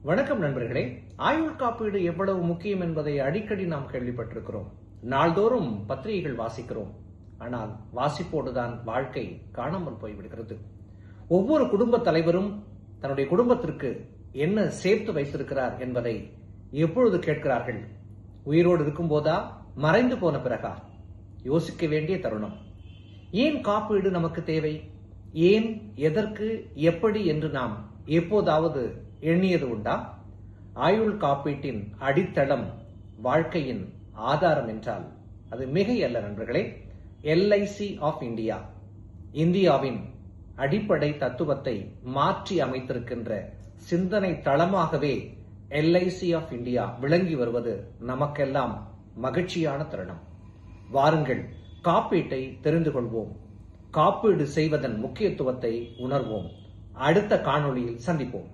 வணக்கம் நண்பர்களே. ஆயுள் காப்பீடு எவ்வளவு முக்கியம் என்பதை அடிக்கடி நாம் கேள்விப்பட்டிருக்கிறோம். நாள்தோறும் பத்திரிகைகள் வாசிக்கிறோம். ஆனால் வாசிப்போடுதான் வாழ்க்கை காணாமல் போய்விடுகிறது. ஒவ்வொரு குடும்ப தலைவரும் தன்னுடைய குடும்பத்திற்கு என்ன சேர்த்து வைத்திருக்கிறார் என்பதை எப்பொழுது கேட்கிறார்கள்? உயிரோடு இருக்கும் போதா, மறைந்து போன பிறகா? யோசிக்க வேண்டிய தருணம். ஏன் காப்பீடு நமக்கு தேவை? ஏன், எதற்கு, எப்படி என்று நாம் எப்போதாவது எண்ணியது உண்டா? ஆயுள் காப்பீட்டின் அடித்தளம் வாழ்க்கையின் ஆதாரம் என்றால் அது மிகையல்ல நண்பர்களே. எல்ஐசி ஆஃப் இந்தியா, இந்தியாவின் அடிப்படை தத்துவத்தை மாற்றி அமைத்திருக்கின்ற சிந்தனை தளமாகவே எல்ஐசி ஆஃப் இந்தியா விளங்கி வருவது நமக்கெல்லாம் மகிழ்ச்சியான தருணம். வாருங்கள், காப்பீட்டை தெரிந்து கொள்வோம். காப்பீடு செய்வதன் முக்கியத்துவத்தை உணர்வோம். அடுத்த காணொளியில் சந்திப்போம்.